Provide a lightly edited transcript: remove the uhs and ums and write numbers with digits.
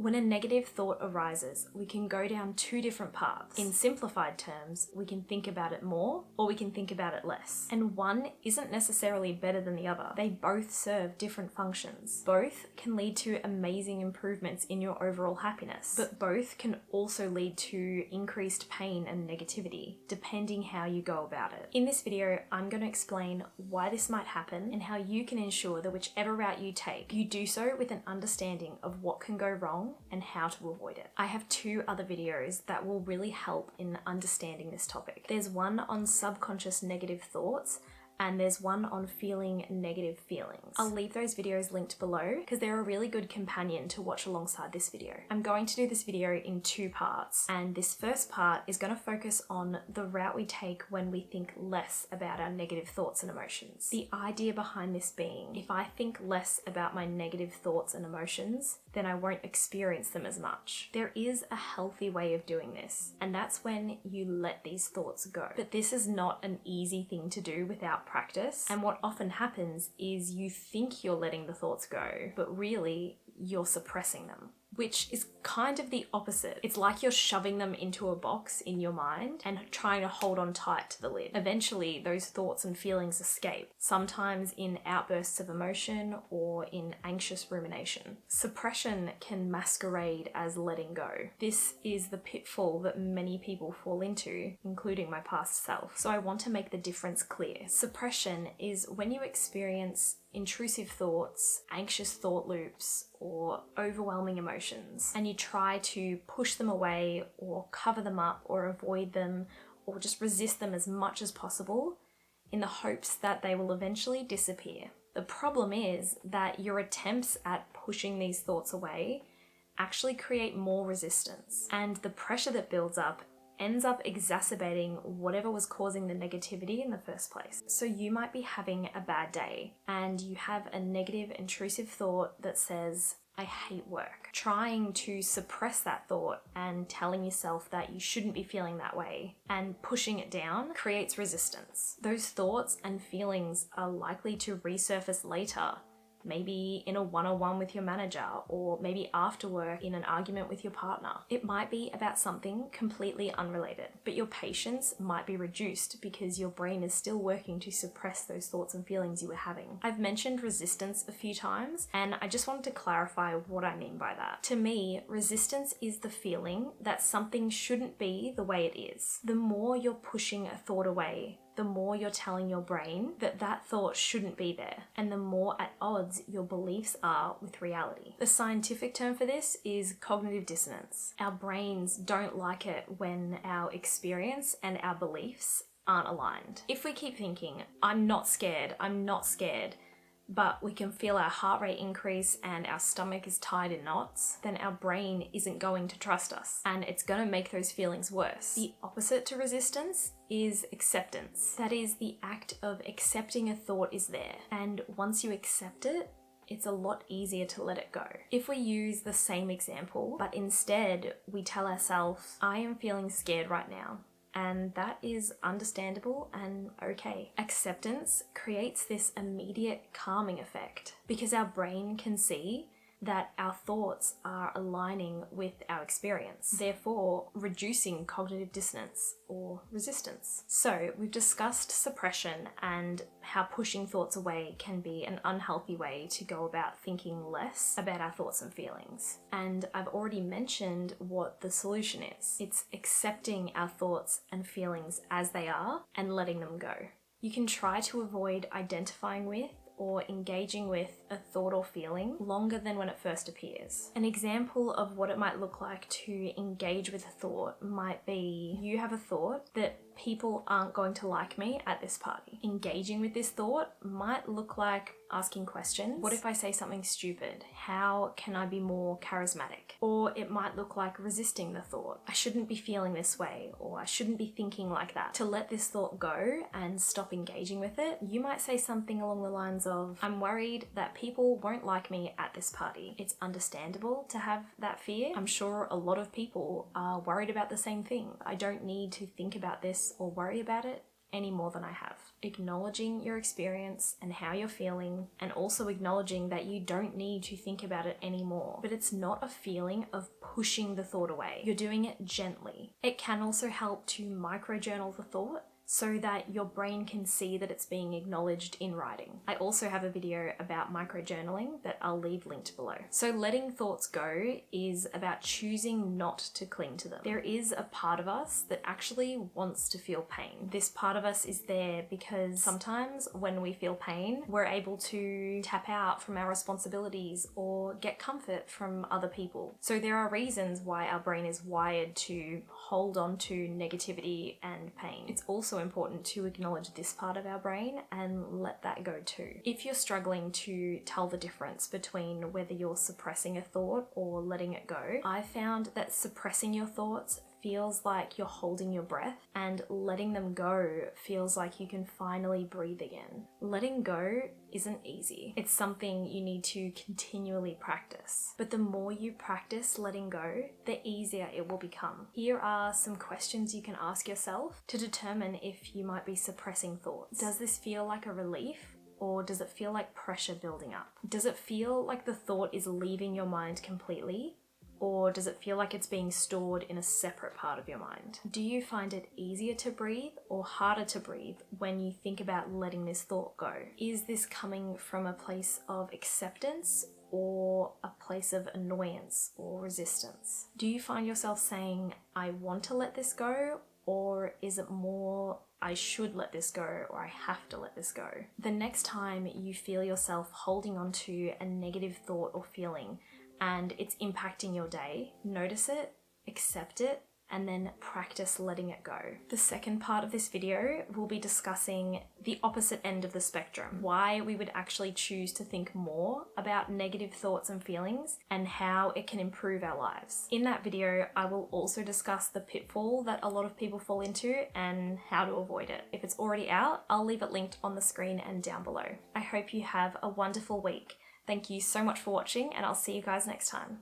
When a negative thought arises, we can go down two different paths. In simplified terms, we can think about it more or we can think about it less. And one isn't necessarily better than the other. They both serve different functions. Both can lead to amazing improvements in your overall happiness, but both can also lead to increased pain and negativity, depending how you go about it. In this video, I'm going to explain why this might happen and how you can ensure that whichever route you take, you do so with an understanding of what can go wrong and how to avoid it. I have two other videos that will really help in understanding this topic. There's one on subconscious negative thoughts, and there's one on feeling negative feelings. I'll leave those videos linked below because they're a really good companion to watch alongside this video. I'm going to do this video in two parts, and this first part is going to focus on the route we take when we think less about our negative thoughts and emotions. The idea behind this being, if I think less about my negative thoughts and emotions, then I won't experience them as much. There is a healthy way of doing this, and that's when you let these thoughts go. But this is not an easy thing to do without practice, and what often happens is you think you're letting the thoughts go, but really you're suppressing them, which is kind of the opposite. It's like you're shoving them into a box in your mind and trying to hold on tight to the lid. Eventually, those thoughts and feelings escape, sometimes in outbursts of emotion or in anxious rumination. Suppression can masquerade as letting go. This is the pitfall that many people fall into, including my past self. So I want to make the difference clear. Suppression is when you experience intrusive thoughts, anxious thought loops, or overwhelming emotions, and you try to push them away or cover them up or avoid them or just resist them as much as possible in the hopes that they will eventually disappear. The problem is that your attempts at pushing these thoughts away actually create more resistance, and the pressure that builds up ends up exacerbating whatever was causing the negativity in the first place. So you might be having a bad day and you have a negative intrusive thought that says, I hate work. Trying to suppress that thought and telling yourself that you shouldn't be feeling that way and pushing it down creates resistance. Those thoughts and feelings are likely to resurface later, maybe in a one-on-one with your manager, or maybe after work in an argument with your partner. It might be about something completely unrelated, but your patience might be reduced because your brain is still working to suppress those thoughts and feelings you were having. I've mentioned resistance a few times, and I just wanted to clarify what I mean by that. To me, resistance is the feeling that something shouldn't be the way it is. The more you're pushing a thought away, the more you're telling your brain that that thought shouldn't be there, and the more at odds your beliefs are with reality. The scientific term for this is cognitive dissonance. Our brains don't like it when our experience and our beliefs aren't aligned. If we keep thinking, I'm not scared, but we can feel our heart rate increase and our stomach is tied in knots, then our brain isn't going to trust us, and it's going to make those feelings worse. The opposite to resistance is acceptance. That is the act of accepting a thought is there, and once you accept it, it's a lot easier to let it go. If we use the same example, but instead we tell ourselves, I am feeling scared right now, and that is understandable and okay. Acceptance creates this immediate calming effect because our brain can see that our thoughts are aligning with our experience, therefore reducing cognitive dissonance or resistance. So we've discussed suppression and how pushing thoughts away can be an unhealthy way to go about thinking less about our thoughts and feelings. And I've already mentioned what the solution is. It's accepting our thoughts and feelings as they are and letting them go. You can try to avoid identifying with or engaging with a thought or feeling longer than when it first appears. An example of what it might look like to engage with a thought might be you have a thought that people aren't going to like me at this party. Engaging with this thought might look like asking questions. What if I say something stupid? How can I be more charismatic? Or it might look like resisting the thought. I shouldn't be feeling this way, or I shouldn't be thinking like that. To let this thought go and stop engaging with it, you might say something along the lines of, I'm worried that people won't like me at this party. It's understandable to have that fear. I'm sure a lot of people are worried about the same thing. I don't need to think about this or worry about it any more than I have. Acknowledging your experience and how you're feeling, and also acknowledging that you don't need to think about it anymore. But it's not a feeling of pushing the thought away. You're doing it gently. It can also help to microjournal the thought so that your brain can see that it's being acknowledged in writing. I also have a video about microjournaling that I'll leave linked below. So letting thoughts go is about choosing not to cling to them. There is a part of us that actually wants to feel pain. This part of us is there because sometimes when we feel pain, we're able to tap out from our responsibilities or get comfort from other people. So there are reasons why our brain is wired to hold on to negativity and pain. It's also important to acknowledge this part of our brain and let that go too. If you're struggling to tell the difference between whether you're suppressing a thought or letting it go, I found that suppressing your thoughts feels like you're holding your breath, and letting them go feels like you can finally breathe again. Letting go isn't easy. It's something you need to continually practice. But the more you practice letting go, the easier it will become. Here are some questions you can ask yourself to determine if you might be suppressing thoughts. Does this feel like a relief? Or does it feel like pressure building up? Does it feel like the thought is leaving your mind completely? Or does it feel like it's being stored in a separate part of your mind? Do you find it easier to breathe or harder to breathe when you think about letting this thought go? Is this coming from a place of acceptance or a place of annoyance or resistance? Do you find yourself saying, I want to let this go? Or is it more, I should let this go, or I have to let this go? The next time you feel yourself holding on to a negative thought or feeling, and it's impacting your day, notice it, accept it, and then practice letting it go. The second part of this video will be discussing the opposite end of the spectrum, why we would actually choose to think more about negative thoughts and feelings, and how it can improve our lives. In that video, I will also discuss the pitfall that a lot of people fall into and how to avoid it. If it's already out, I'll leave it linked on the screen and down below. I hope you have a wonderful week. Thank you so much for watching, and I'll see you guys next time.